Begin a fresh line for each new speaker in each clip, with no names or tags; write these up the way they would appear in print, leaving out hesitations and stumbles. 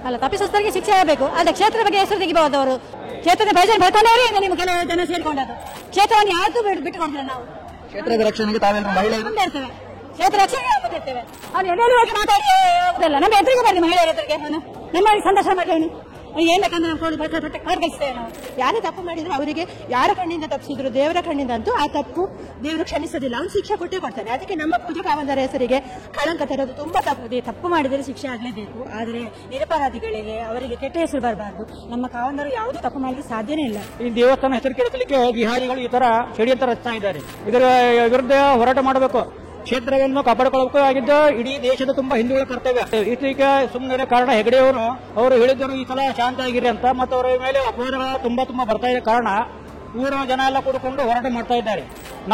ಅಲ್ಲ, ತಪ್ಪಿಸೋರಿಗೆ ಶಿಕ್ಷೆ ಆಗಬೇಕು. ಆದರೆ ಕ್ಷೇತ್ರದ ಬಗ್ಗೆ ಹೆಸರು ತೆಗಿಬಹುದು. ಅವರು ಕ್ಷೇತ್ರದ ಭಜನೆ ಬರ್ತಾನೆ ನಿಮ್ಮ ಕೆಲವು ಜನ ಸೇರಿಕೊಂಡದ್ದು. ಕ್ಷೇತ್ರವನ್ನು ಯಾವತ್ತೂ ಬಿಟ್ಟುಕೊಂಡಿಲ್ಲ ನಾವು.
ಕ್ಷೇತ್ರದ ರಕ್ಷಣೆಗೆ ತಾವೆಲ್ಲರೂ ಮಹಿಳೆಯರು
ಇರ್ತೇವೆ. ಕ್ಷೇತ್ರ ರಕ್ಷಣೆಗೆ ಇರ್ತೇವೆ. ಅವ್ನು ಎಲ್ಲೆಲ್ಲೂ ಹೋಗಿ ಮಾತಾಡಿ ಹೋಗುದಲ್ಲ. ನಮ್ಮ ಎದುರಿಗೆ ಬರ್ಲಿ ಮಹಿಳೆಯರ ಎದುರಿಗೆ ಅವನು ನಮ್ಮಲ್ಲಿ ಸಂದರ್ಶನ ಮಾಡಿ ಅವನು ಏನ್ ಬೇಕಂದ್ರೆ ನಾವು ಕಳಿಸ್ತೇವೆ. ನಾವು ಯಾರೇ ತಪ್ಪು ಮಾಡಿದ್ರು ಅವರಿಗೆ ಯಾರ ಕಣ್ಣಿಂದ ತಪ್ಪಿಸಿದ್ರು ದೇವರ ಕಣ್ಣಿಂದ ಅಂತೂ ಆ ತಪ್ಪು ದೇವರು ಕ್ಷಮಿಸೋದಿಲ್ಲ. ಅವ್ನು ಶಿಕ್ಷೆ ಕೊಟ್ಟೇ ಕೊಡ್ತಾನೆ. ಅದಕ್ಕೆ ನಮ್ಮ ಪೂಜೆ ಕಾವಂದರ ಹೆಸರಿಗೆ ಕಳಂಕ ತರೋದು ತುಂಬಾ ತಪ್ಪು. ತಪ್ಪು ಮಾಡಿದರೆ ಶಿಕ್ಷೆ ಆಗಲೇಬೇಕು. ಆದರೆ ನಿರಪರಾಧಿಗಳಿಗೆ ಅವರಿಗೆ ಕೆಟ್ಟ ಹೆಸರು ಬರಬಾರ್ದು. ನಮ್ಮ ಕಾವಂದರು ಯಾವುದೂ ತಪ್ಪು ಮಾಡಲಿಕ್ಕೆ ಸಾಧ್ಯನೇ ಇಲ್ಲ.
ಈ ದೇವಸ್ಥಾನ ಹೆಸರು ಕೆಡಿಸಲಿಕ್ಕೆ ವಿಹಾರಿಗಳು ಈ ತರ ಷಡ್ಯಂತ್ರ ರಚಿಸ್ತಾ ಇದ್ದಾರೆ. ಇದರ ವಿರುದ್ಧ ಹೋರಾಟ ಮಾಡಬೇಕು. ಕ್ಷೇತ್ರವನ್ನು ಕಾಪಾಡಿಕೊಳ್ಳಬೇಕಾಗಿದ್ದ ಇಡೀ ದೇಶದ ತುಂಬಾ ಹಿಂದೂಗಳ ಕರ್ತವ್ಯ. ಇತ್ತೀಚೆಗೆ ಸುಮ್ಮನೆ ಕಾರಣ ಹೆಗಡೆಯವರು ಅವರು ಹೇಳಿದ್ದರು ಈ ಸಲ ಶಾಂತ ಆಗಿರಿ ಅಂತ. ಮತ್ತು ಅವರ ಮೇಲೆ ಅಪವಾದಗಳು ತುಂಬಾ ಬರ್ತಾ ಇದೆ ಕಾರಣ ಊರಿನ ಜನ ಎಲ್ಲ ಕೂಡಿಕೊಂಡು ಹೋರಾಟ ಮಾಡ್ತಾ ಇದ್ದಾರೆ.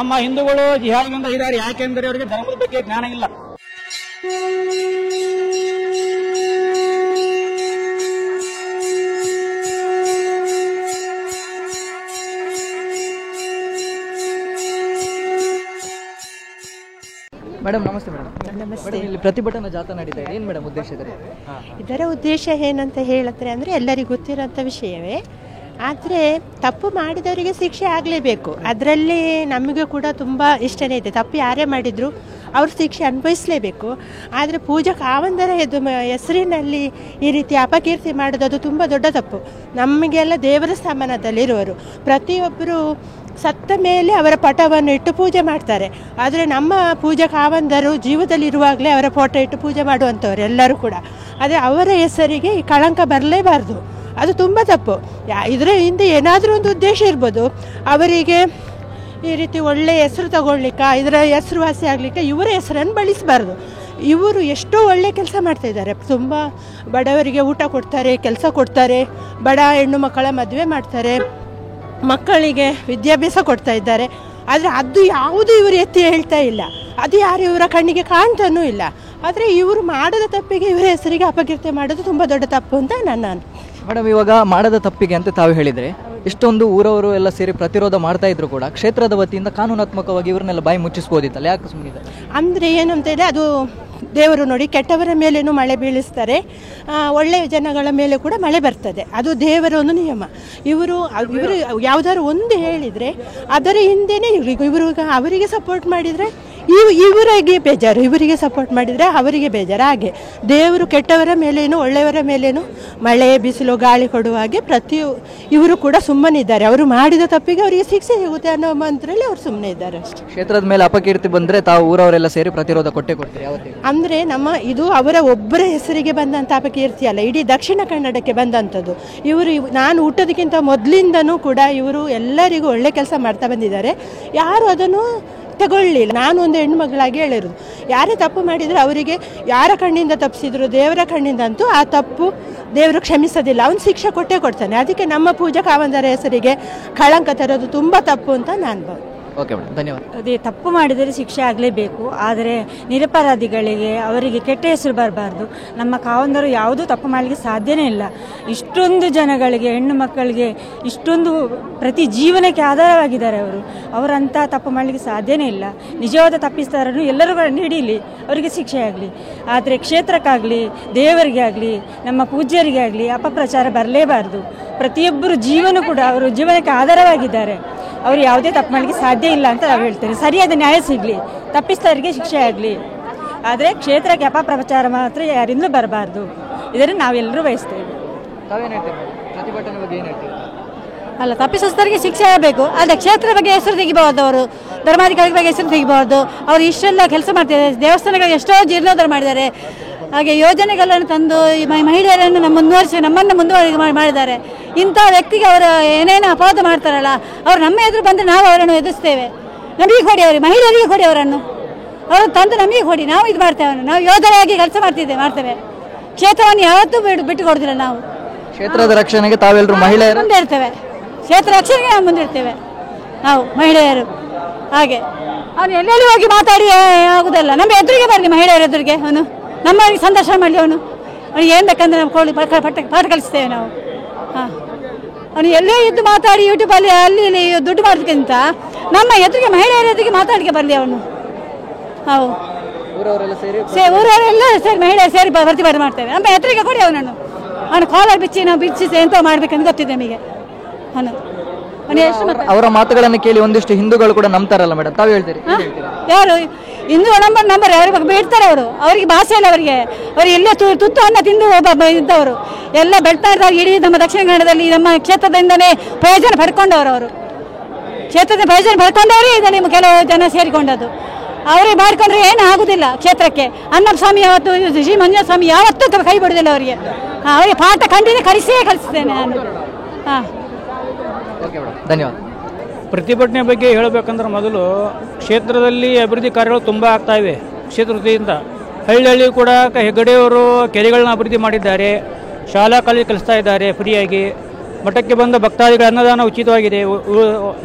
ನಮ್ಮ ಹಿಂದೂಗಳು ಜಿಹಾದಿಗಳಿಂದ ಇದ್ದಾರೆ. ಯಾಕೆಂದರೆ ಅವರಿಗೆ ಧರ್ಮದ ಬಗ್ಗೆ ಜ್ಞಾನ ಇಲ್ಲ.
ಮೇಡಮ್ ನಮಸ್ತೆ. ನಮಸ್ತೆ. ಇಲ್ಲಿ ಪ್ರತಿಭಟನಾ ಜಾಥಾ ನಡೀತಾ ಇದೆ. ಏನು ಮೇಡಮ್ ಉದ್ದೇಶ ಇದೆ?
ಇದರ ಉದ್ದೇಶ ಏನಂತ ಹೇಳಿದ್ರೆ ಅಂದರೆ ಎಲ್ಲರಿಗೂ ಗೊತ್ತಿರೋಂಥ ವಿಷಯವೇ. ಆದರೆ ತಪ್ಪು ಮಾಡಿದವರಿಗೆ ಶಿಕ್ಷೆ ಆಗಲೇಬೇಕು. ಅದರಲ್ಲಿ ನಮಗೆ ಕೂಡ ತುಂಬ ಇಷ್ಟನೇ ಇದೆ. ತಪ್ಪು ಯಾರೇ ಮಾಡಿದರೂ ಅವರು ಶಿಕ್ಷೆ ಅನುಭವಿಸಲೇಬೇಕು. ಆದರೆ ಪೂಜಾ ಕಾವಂದರ ಹೆಸರಿನಲ್ಲಿ ಈ ರೀತಿ ಅಪಕೀರ್ತಿ ಮಾಡೋದು ಅದು ತುಂಬ ದೊಡ್ಡ ತಪ್ಪು. ನಮಗೆಲ್ಲ ದೇವರ ಸ್ಥಾನದಲ್ಲಿರುವರು ಪ್ರತಿಯೊಬ್ಬರು ಸತ್ತ ಮೇಲೆ ಅವರ ಪಟವನ್ನು ಇಟ್ಟು ಪೂಜೆ ಮಾಡ್ತಾರೆ. ಆದರೆ ನಮ್ಮ ಪೂಜಾ ಕಾವಂದರು ಜೀವದಲ್ಲಿರುವಾಗಲೇ ಅವರ ಫೋಟೋ ಇಟ್ಟು ಪೂಜೆ ಮಾಡುವಂಥವ್ರು ಎಲ್ಲರೂ ಕೂಡ. ಆದರೆ ಅವರ ಹೆಸರಿಗೆ ಈ ಕಳಂಕ ಬರಲೇಬಾರ್ದು. ಅದು ತುಂಬ ತಪ್ಪು. ಇದರ ಹಿಂದೆ ಏನಾದರೂ ಒಂದು ಉದ್ದೇಶ ಇರ್ಬೋದು. ಅವರಿಗೆ ಈ ರೀತಿ ಒಳ್ಳೆಯ ಹೆಸರು ತಗೊಳ್ಲಿಕ್ಕೆ, ಇದರ ಹೆಸರುವಾಸಿ ಆಗಲಿಕ್ಕೆ ಇವರ ಹೆಸರನ್ನು ಬಳಸಬಾರ್ದು. ಇವರು ಎಷ್ಟೋ ಒಳ್ಳೆ ಕೆಲಸ ಮಾಡ್ತಾಯಿದ್ದಾರೆ. ತುಂಬ ಬಡವರಿಗೆ ಊಟ ಕೊಡ್ತಾರೆ, ಕೆಲಸ ಕೊಡ್ತಾರೆ, ಬಡ ಹೆಣ್ಣು ಮಕ್ಕಳ ಮದುವೆ ಮಾಡ್ತಾರೆ, ಮಕ್ಕಳಿಗೆ ವಿದ್ಯಾಭ್ಯಾಸ ಕೊಡ್ತಾ ಇದ್ದಾರೆ. ಆದರೆ ಅದು ಯಾವುದು ಇವರು ಎತ್ತಿ ಹೇಳ್ತಾ ಇಲ್ಲ. ಅದು ಯಾರು ಇವರ ಕಣ್ಣಿಗೆ ಕಾಣ್ತಾನೂ ಇಲ್ಲ. ಆದರೆ ಇವರು ಮಾಡದ ತಪ್ಪಿಗೆ ಇವರ ಹೆಸರಿಗೆ ಅಪಕೀರ್ತಿ ಮಾಡೋದು ತುಂಬ ದೊಡ್ಡ ತಪ್ಪು ಅಂತ ನಾನು
ಮೇಡಮ್, ಇವಾಗ ಮಾಡದ ತಪ್ಪಿಗೆ ಅಂತ ತಾವು ಹೇಳಿದರೆ ಇಷ್ಟೊಂದು ಊರವರು ಎಲ್ಲ ಸೇರಿ ಪ್ರತಿರೋಧ ಮಾಡ್ತಾ ಇದ್ರು ಕೂಡ ಕ್ಷೇತ್ರದ ವತಿಯಿಂದ ಕಾನೂನಾತ್ಮಕವಾಗಿ ಇವ್ರನ್ನೆಲ್ಲ ಬಾಯಿ ಮುಚ್ಚಿಸ್ಬೋದಿತ್ತಲ್ಲ, ಯಾಕೆ ಸುಮ್ಮನೆ?
ಅಂದರೆ ಏನಂತ ಹೇಳಿ ಅದು ದೇವರು ನೋಡಿ ಕೆಟ್ಟವರ ಮೇಲೇನೂ ಮಳೆ ಬೀಳಿಸ್ತಾರೆ, ಒಳ್ಳೆಯ ಜನಗಳ ಮೇಲೆ ಕೂಡ ಮಳೆ ಬರ್ತದೆ. ಅದು ದೇವರ ಒಂದು ನಿಯಮ. ಇವರು ಯಾವುದಾದ್ರು ಒಂದು ಹೇಳಿದರೆ ಅದರ ಹಿಂದೆನೇ ಇವರು ಅವರಿಗೆ ಸಪೋರ್ಟ್ ಮಾಡಿದರೆ ಇವರಿಗೆ ಬೇಜಾರು, ಇವರಿಗೆ ಸಪೋರ್ಟ್ ಮಾಡಿದರೆ ಅವರಿಗೆ ಬೇಜಾರು. ಹಾಗೆ ದೇವರು ಕೆಟ್ಟವರ ಮೇಲೇನು ಒಳ್ಳೆಯವರ ಮೇಲೇನು ಮಳೆ ಬಿಸಿಲು ಗಾಳಿ ಕೊಡುವ ಹಾಗೆ ಇವರು ಕೂಡ ಸುಮ್ಮನಿದ್ದಾರೆ. ಅವರು ಮಾಡಿದ ತಪ್ಪಿಗೆ ಅವರಿಗೆ ಶಿಕ್ಷೆ ಸಿಗುತ್ತೆ ಅನ್ನೋ ಮಂತ್ರದಲ್ಲಿ ಅವರು ಸುಮ್ಮನೆ ಇದ್ದಾರೆ ಅಷ್ಟೇ.
ಕ್ಷೇತ್ರದ ಮೇಲೆ ಅಪಕೀರ್ತಿ ಬಂದರೆ ತಾವು ಊರವರೆಲ್ಲ ಸೇರಿ ಪ್ರತಿರೋಧ ಕೊಟ್ಟೆ ಕೊಡ್ತೀರಿ ಯಾವತ್ತಿಗೆ?
ಅಂದರೆ ಇದು ಅವರ ಒಬ್ಬರ ಹೆಸರಿಗೆ ಬಂದಂಥ ಅಪಕೀರ್ತಿ ಅಲ್ಲ, ಇಡೀ ದಕ್ಷಿಣ ಕನ್ನಡಕ್ಕೆ ಬಂದಂಥದ್ದು. ನಾನು ಹುಟ್ಟೋದಕ್ಕಿಂತ ಮೊದಲಿಂದನೂ ಕೂಡ ಇವರು ಎಲ್ಲರಿಗೂ ಒಳ್ಳೆ ಕೆಲಸ ಮಾಡ್ತಾ ಬಂದಿದ್ದಾರೆ. ಯಾರು ಅದನ್ನು ತಗೊಳ್ಳಿಲ್ಲ. ನಾನು ಒಂದು ಹೆಣ್ಣು ಮಗಳಾಗಿ ಹೇಳಿರೋದು, ಯಾರೇ ತಪ್ಪು ಮಾಡಿದರೆ ಅವರಿಗೆ ಯಾರ ಕಣ್ಣಿಂದ ತಪ್ಪಿಸಿದ್ರು ದೇವರ ಕಣ್ಣಿಂದ ಅಂತೂ ಆ ತಪ್ಪು ದೇವರು ಕ್ಷಮಿಸೋದಿಲ್ಲ. ಅವನು ಶಿಕ್ಷೆ ಕೊಟ್ಟೇ ಕೊಡ್ತಾನೆ. ಅದಕ್ಕೆ ನಮ್ಮ ಪೂಜಾ ಕಾವಂದರ ಹೆಸರಿಗೆ ಕಳಂಕ ತರೋದು ತುಂಬ ತಪ್ಪು ಅಂತ ನಾನು
ಓಕೆ ಮೇಡಮ್, ಧನ್ಯವಾದ.
ಅದೇ ತಪ್ಪು ಮಾಡಿದರೆ ಶಿಕ್ಷೆ ಆಗಲೇಬೇಕು. ಆದರೆ ನಿರಪರಾಧಿಗಳಿಗೆ ಅವರಿಗೆ ಕೆಟ್ಟ ಹೆಸರು ಬರಬಾರ್ದು. ನಮ್ಮ ಕಾವಂದರು ಯಾವುದೂ ತಪ್ಪು ಮಾಡಲಿಕ್ಕೆ ಸಾಧ್ಯನೇ ಇಲ್ಲ. ಇಷ್ಟೊಂದು ಜನಗಳಿಗೆ ಹೆಣ್ಣು ಮಕ್ಕಳಿಗೆ ಇಷ್ಟೊಂದು ಪ್ರತಿ ಜೀವನಕ್ಕೆ ಆಧಾರವಾಗಿದ್ದಾರೆ ಅವರಂಥ ತಪ್ಪು ಮಾಡಲಿಕ್ಕೆ ಸಾಧ್ಯನೇ ಇಲ್ಲ. ನಿಜವಾದ ತಪ್ಪಿಸ್ತಾರನ್ನು ಎಲ್ಲರೂ ಹಿಡೀಲಿ, ಅವರಿಗೆ ಶಿಕ್ಷೆ ಆಗಲಿ. ಆದರೆ ಕ್ಷೇತ್ರಕ್ಕಾಗಲಿ ದೇವರಿಗೆ ಆಗಲಿ ನಮ್ಮ ಪೂಜ್ಯರಿಗೆ ಆಗಲಿ ಅಪಪ್ರಚಾರ ಬರಲೇಬಾರ್ದು. ಪ್ರತಿಯೊಬ್ಬರು ಜೀವನ ಕೂಡ ಅವರು ಜೀವನಕ್ಕೆ ಆಧಾರವಾಗಿದ್ದಾರೆ. ಅವರು ಯಾವುದೇ ತಪ್ಪು ಮಾಡಲಿಕ್ಕೆ ಸಾಧ್ಯ ಇಲ್ಲ ಅಂತ ನಾವು ಹೇಳ್ತೇವೆ. ಸರಿಯಾದ ನ್ಯಾಯ ಸಿಗಲಿ, ತಪ್ಪಿಸ್ತವರಿಗೆ ಶಿಕ್ಷೆ ಆಗಲಿ. ಆದರೆ ಕ್ಷೇತ್ರಕ್ಕೆ ಅಪಪ್ರಚಾರ ಮಾತ್ರ ಯಾರಿಂದಲೂ ಬರಬಾರ್ದು. ಇದನ್ನು ನಾವೆಲ್ಲರೂ ಬಯಸ್ತೇವೆ.
ಪ್ರತಿಭಟನೆ ಬಗ್ಗೆ ಏನು ಹೇಳ್ತೀವಿ?
ಅಲ್ಲ, ತಪ್ಪಿಸೋರಿಗೆ ಶಿಕ್ಷೆ ಆಗಬೇಕು. ಆದರೆ ಕ್ಷೇತ್ರದ ಬಗ್ಗೆ ಹೆಸರು ತೆಗಿಬಹುದು. ಅವರು ಧರ್ಮಾಧಿಕಾರಿ ಬಗ್ಗೆ ಹೆಸರು ತೆಗಿಬಹುದು. ಅವರು ಇಷ್ಟೆಲ್ಲ ಕೆಲಸ ಮಾಡ್ತಿದ್ದಾರೆ. ದೇವಸ್ಥಾನಗಳಿಗೆ ಎಷ್ಟೋ ಜೀರ್ಣೋದ್ಧಾರ ಮಾಡಿದ್ದಾರೆ. ಹಾಗೆ ಯೋಜನೆಗಳನ್ನು ತಂದು ಮಹಿಳೆಯರನ್ನು ನಮ್ಮನ್ನು ಮುಂದುವರಿಸಿ ಮಾಡಿದ್ದಾರೆ. ಇಂಥ ವ್ಯಕ್ತಿಗೆ ಅವರು ಏನೇನು ಅಪವಾದ ಮಾಡ್ತಾರಲ್ಲ, ಅವ್ರು ನಮ್ಮ ಎದುರು ಬಂದರೆ ನಾವು ಅವರನ್ನು ಎದುರಿಸ್ತೇವೆ. ನಮಗೆ ಕೊಡಿ, ಅವರಿಗೆ ಮಹಿಳೆಯರಿಗೆ ಕೊಡಿ, ಅವರನ್ನು ತಂದು ನಮಗೆ ಕೊಡಿ, ನಾವು ಇದು ಮಾಡ್ತೇವೆ. ನಾವು ಯೋಧರಾಗಿ ಕೆಲಸ ಮಾಡ್ತೇವೆ. ಕ್ಷೇತ್ರವನ್ನು ಯಾವತ್ತೂ ಬಿಟ್ಟು ಕೊಡ್ತಿಲ್ಲ. ನಾವು
ಕ್ಷೇತ್ರದ ರಕ್ಷಣೆಗೆ ತಾವೆಲ್ಲರೂ ಮಹಿಳೆಯರು
ಮುಂದೆ ಇರ್ತೇವೆ. ಕ್ಷೇತ್ರ ರಕ್ಷಣೆಗೆ ನಾವು ಮುಂದಿರ್ತೇವೆ, ನಾವು ಮಹಿಳೆಯರು. ಹಾಗೆ ಅವನು ಎಲ್ಲೆಲ್ಲಿ ಹೋಗಿ ಮಾತಾಡಿ ಆಗುದಲ್ಲ. ನಮ್ಮ ಎದುರಿಗೆ ಬರಲಿ, ಮಹಿಳೆಯರ ಎದುರಿಗೆ ಅವನು ನಮ್ಮವರಿಗೆ ಸಂದರ್ಶನ ಮಾಡಲಿ. ಅವನು ಏನು ಬೇಕಂದ್ರೆ ನಾವು ಪಾಠ ಕಲಿಸ್ತೇವೆ ನಾವು. ಹಾಂ, ಅವನು ಎಲ್ಲೇ ಇದ್ದು ಮಾತಾಡಿ ಯೂಟ್ಯೂಬಲ್ಲಿ ಅಲ್ಲಿ ಇಲ್ಲಿ ದುಡ್ಡು ಮಾಡೋದಕ್ಕಿಂತ ನಮ್ಮ ಎದುರಿಗೆ ಮಹಿಳೆಯರ ಎದುರಿಗೆ ಮಾತಾಡಲಿಕ್ಕೆ ಬರಲಿ ಅವನು. ಹೌದು, ಊರವರೆಲ್ಲ ಸೇರಿ ಮಹಿಳೆಯರು ಸೇರಿ ಪ್ರತಿಭಟನೆ ಮಾಡ್ತೇವೆ. ನಮ್ಮ ಎದುರಿಗೆ ಕೊಡಿ ಅವನನ್ನು. ಅವನು ಕಾಲರ್ ಬಿಚ್ಚಿ ಎಂತ ಮಾಡ್ಬೇಕಂತ ಗೊತ್ತಿದೆ ನಮಗೆ.
ಅವರ ಮಾತುಗಳನ್ನು ಕೇಳಿ ಒಂದಿಷ್ಟು ಹಿಂದೂಗಳು ಕೂಡ ನಂಬ್ತಾರಲ್ಲ ಮೇಡಮ್, ತಾವು ಹೇಳ್ತೀರಿ?
ಯಾರು ಹಿಂದೂ ನಂಬರ್ ಯಾರು ಬಿಡ್ತಾರೆ ಅವರು, ಅವರಿಗೆ ಭಾಷೆ ಇಲ್ಲ ಅವರಿಗೆ. ಅವರು ಇಲ್ಲೇ ತುತ್ತು ಅನ್ನ ತಿಂದು ಇದ್ದವರು ಎಲ್ಲ ಬೆಳ್ತಾ ಇದ್ದಾರೆ. ಇಡೀ ನಮ್ಮ ದಕ್ಷಿಣ ಕನ್ನಡದಲ್ಲಿ ನಮ್ಮ ಕ್ಷೇತ್ರದಿಂದನೇ ಪ್ರಯೋಜನ ಪಡ್ಕೊಂಡವರು. ಅವರು ಕ್ಷೇತ್ರದ ಪ್ರಯೋಜನ ಪಡ್ಕೊಂಡವರೇ ಇದರಲ್ಲಿ ಕೆಲವು ಜನ ಸೇರಿಕೊಂಡದ್ದು. ಅವರೇ ಮಾಡ್ಕೊಂಡ್ರೆ ಏನು ಆಗುದಿಲ್ಲ ಕ್ಷೇತ್ರಕ್ಕೆ. ಅನ್ನಪ್ಪ ಸ್ವಾಮಿ ಯಾವತ್ತು, ಶ್ರೀ ಮಂಜುನಾಥ ಸ್ವಾಮಿ ಯಾವತ್ತೂ ಕೈ ಬಿಡುದಿಲ್ಲ ಅವರಿಗೆ. ಅವರಿಗೆ ಪಾಠ ಖಂಡಿತ ಕಲಿಸ್ತೇನೆ ನಾನು. ಹಾಂ,
ಧನ್ಯವಾದ.
ಪ್ರತಿಭಟನೆ ಬಗ್ಗೆ ಹೇಳಬೇಕಂದ್ರೆ ಮೊದಲು ಕ್ಷೇತ್ರದಲ್ಲಿ ಅಭಿವೃದ್ಧಿ ಕಾರ್ಯಗಳು ತುಂಬ ಆಗ್ತಾ ಇವೆ. ಕ್ಷೇತ್ರ ವತಿಯಿಂದ ಹಳ್ಳಿ ಕೂಡ ಹೆಗಡೆಯವರು ಕೆರೆಗಳನ್ನ ಅಭಿವೃದ್ಧಿ ಮಾಡಿದ್ದಾರೆ, ಶಾಲಾ ಕಾಲೇಜು ಕಲಿಸ್ತಾ ಇದ್ದಾರೆ ಫ್ರೀಯಾಗಿ. ಮಠಕ್ಕೆ ಬಂದ ಭಕ್ತಾದಿಗಳ ಅನ್ನದಾನ ಉಚಿತವಾಗಿದೆ,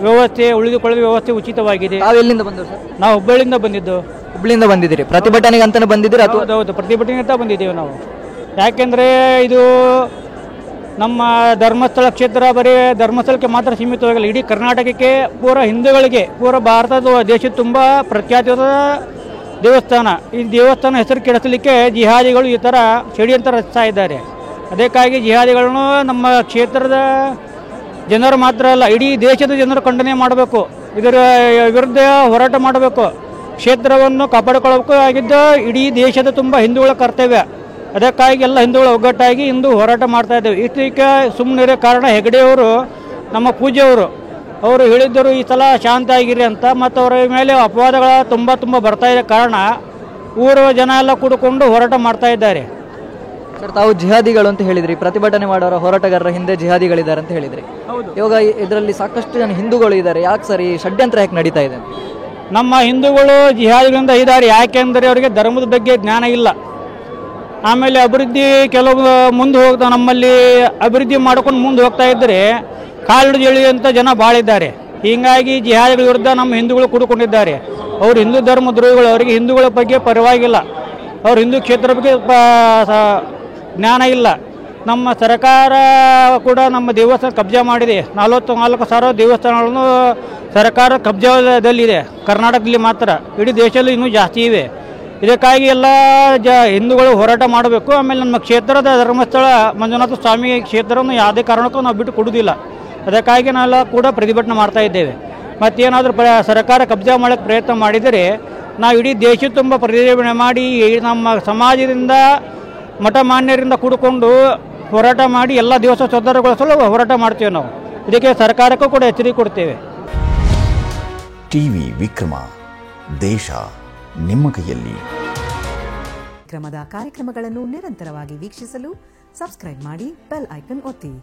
ವ್ಯವಸ್ಥೆ ಉಳಿದುಕೊಳ್ಳುವ ವ್ಯವಸ್ಥೆ ಉಚಿತವಾಗಿದೆ.
ಎಲ್ಲಿಂದ ಬಂದರು ಸರ್?
ನಾವು ಹುಬ್ಬಳ್ಳಿಯಿಂದ ಬಂದಿದ್ದು.
ಹುಬ್ಬಳ್ಳಿಯಿಂದ ಬಂದಿದ್ದೀರಿ? ಪ್ರತಿಭಟನೆಗೆ ಅಂತಾನೆ ಬಂದಿದ್ದೀರಿ?
ಹೌದು, ಪ್ರತಿಭಟನೆಗೆ ಅಂತ ಬಂದಿದ್ದೇವೆ ನಾವು. ಯಾಕೆಂದರೆ ಇದು ನಮ್ಮ ಧರ್ಮಸ್ಥಳ ಕ್ಷೇತ್ರ ಬರೀ ಧರ್ಮಸ್ಥಳಕ್ಕೆ ಮಾತ್ರ ಸೀಮಿತವಾಗಿಲ್ಲ, ಇಡೀ ಕರ್ನಾಟಕಕ್ಕೆ, ಪೂರ ಹಿಂದೂಗಳಿಗೆ, ಪೂರ ಭಾರತದ ದೇಶದ ತುಂಬ ಪ್ರಖ್ಯಾತಿಯಾದ ದೇವಸ್ಥಾನ. ಈ ದೇವಸ್ಥಾನ ಹೆಸರು ಕೆಡಿಸಲಿಕ್ಕೆ ಜಿಹಾದಿಗಳು ಈ ಥರ ಷಡ್ಯಂತ್ರ ರಚಿಸ್ತಾ ಇದ್ದಾರೆ. ಅದಕ್ಕಾಗಿ ಜಿಹಾದಿಗಳನ್ನು ನಮ್ಮ ಕ್ಷೇತ್ರದ ಜನರು ಮಾತ್ರ ಅಲ್ಲ, ಇಡೀ ದೇಶದ ಜನರು ಖಂಡನೆ ಮಾಡಬೇಕು, ಇದರ ವಿರುದ್ಧ ಹೋರಾಟ ಮಾಡಬೇಕು. ಕ್ಷೇತ್ರವನ್ನು ಕಾಪಾಡಿಕೊಳ್ಳಬೇಕು ಆಗಿದ್ದ ಇಡೀ ದೇಶದ ತುಂಬ ಹಿಂದೂಗಳ ಕರ್ತವ್ಯ. ಅದಕ್ಕಾಗಿ ಎಲ್ಲ ಹಿಂದೂಗಳು ಒಗ್ಗಟ್ಟಾಗಿ ಇಂದು ಹೋರಾಟ ಮಾಡ್ತಾ ಇದ್ದೇವೆ. ಇದಕ್ಕೆ ಸುಮ್ಮನಿರೋ ಕಾರಣ ಹೆಗಡೆಯವರು, ನಮ್ಮ ಪೂಜ್ಯವರು, ಅವರು ಹೇಳಿದ್ದರು ಈ ಸಲ ಶಾಂತ ಆಗಿರಿ ಅಂತ. ಮತ್ತು ಅವರ ಮೇಲೆ ಅಪವಾದಗಳ ತುಂಬ ಬರ್ತಾ ಇರೋ ಕಾರಣ ಊರ ಜನ ಎಲ್ಲ ಕೂಡಿಕೊಂಡು ಹೋರಾಟ ಮಾಡ್ತಾ ಇದ್ದಾರೆ.
ಸರ್, ತಾವು ಜಿಹಾದಿಗಳು ಅಂತ ಹೇಳಿದ್ರಿ, ಪ್ರತಿಭಟನೆ ಮಾಡೋರ ಹೋರಾಟಗಾರರ ಹಿಂದೆ ಜಿಹಾದಿಗಳಿದ್ದಾರೆ ಅಂತ ಹೇಳಿದ್ರಿ. ಇವಾಗ ಇದರಲ್ಲಿ ಸಾಕಷ್ಟು ಜನ ಹಿಂದೂಗಳು ಇದ್ದಾರೆ, ಯಾಕೆ ಸರ್ ಈ ಷಡ್ಯಂತ್ರ ಯಾಕೆ ನಡೀತಾ ಇದೆ?
ನಮ್ಮ ಹಿಂದೂಗಳು ಜಿಹಾದಿಗಳಿಂದ ಇದ್ದಾರೆ, ಯಾಕೆಂದರೆ ಅವರಿಗೆ ಧರ್ಮದ ಬಗ್ಗೆ ಜ್ಞಾನ ಇಲ್ಲ. ಆಮೇಲೆ ಅಭಿವೃದ್ಧಿ ಕೆಲವು ಮುಂದೆ ಹೋಗ್ತಾ, ನಮ್ಮಲ್ಲಿ ಅಭಿವೃದ್ಧಿ ಮಾಡ್ಕೊಂಡು ಮುಂದೆ ಹೋಗ್ತಾ ಇದ್ದರೆ ಕಾಲು ಅಂತ ಜನ ಭಾಳ ಇದ್ದಾರೆ. ಹೀಗಾಗಿ ಜಿಹಾದಿಗಳ ವಿರುದ್ಧ ನಮ್ಮ ಹಿಂದೂಗಳು ಕೂಡಿಕೊಂಡಿದ್ದಾರೆ. ಅವರು ಹಿಂದೂ ಧರ್ಮ ದ್ರೋಹಿಗಳು, ಅವರಿಗೆ ಹಿಂದೂಗಳ ಬಗ್ಗೆ ಪರವಾಗಿಲ್ಲ, ಅವ್ರು ಹಿಂದೂ ಕ್ಷೇತ್ರ ಬಗ್ಗೆ ಜ್ಞಾನ ಇಲ್ಲ. ನಮ್ಮ ಸರ್ಕಾರ ಕೂಡ ನಮ್ಮ ದೇವಸ್ಥಾನ ಕಬ್ಜಾ ಮಾಡಿದೆ. 44,000 ದೇವಸ್ಥಾನಗಳನ್ನು ಸರ್ಕಾರ ಕಬ್ಜಾದಲ್ಲಿದೆ, ಕರ್ನಾಟಕದಲ್ಲಿ ಮಾತ್ರ, ಇಡೀ ದೇಶದಲ್ಲಿ ಇನ್ನೂ ಜಾಸ್ತಿ ಇವೆ. ಇದಕ್ಕಾಗಿ ಎಲ್ಲ ಹಿಂದೂಗಳು ಹೋರಾಟ ಮಾಡಬೇಕು. ಆಮೇಲೆ ನಮ್ಮ ಕ್ಷೇತ್ರದ ಧರ್ಮಸ್ಥಳ ಮಂಜುನಾಥ ಸ್ವಾಮಿ ಕ್ಷೇತ್ರವನ್ನು ಯಾವುದೇ ಕಾರಣಕ್ಕೂ ನಾವು ಬಿಟ್ಟು ಕೊಡುವುದಿಲ್ಲ. ಅದಕ್ಕಾಗಿ ನಾವೆಲ್ಲ ಕೂಡ ಪ್ರತಿಭಟನೆ ಮಾಡ್ತಾ ಇದ್ದೇವೆ. ಮತ್ತೇನಾದರೂ ಸರ್ಕಾರ ಕಬ್ಜಾ ಮಾಡೋಕ್ಕೆ ಪ್ರಯತ್ನ ಮಾಡಿದರೆ ನಾವು ಇಡೀ ದೇಶ ತುಂಬ ಪ್ರತಿಭಟನೆ ಮಾಡಿ ನಮ್ಮ ಸಮಾಜದಿಂದ ಮಠ ಮಾನ್ಯರಿಂದ ಕೂಡಿಕೊಂಡು ಹೋರಾಟ ಮಾಡಿ ಎಲ್ಲ ದಿವಸ ಸ್ವತಂತ್ರಗೊಳಿಸಲು ಹೋರಾಟ ಮಾಡ್ತೇವೆ ನಾವು. ಇದಕ್ಕೆ ಸರ್ಕಾರಕ್ಕೂ ಕೂಡ ಎಚ್ಚರಿಕೆ ಕೊಡ್ತೇವೆ.
ಟಿವಿ ವಿಕ್ರಮ, ದೇಶ ನಿಮ್ಮ ಕೈಯಲ್ಲಿ.
ವಿಕ್ರಮದ ಕಾರ್ಯಕ್ರಮಗಳನ್ನು ನಿರಂತರವಾಗಿ ವೀಕ್ಷಿಸಲು ಸಬ್ಸ್ಕ್ರೈಬ್ ಮಾಡಿ, ಬೆಲ್ ಐಕನ್ ಒತ್ತಿ.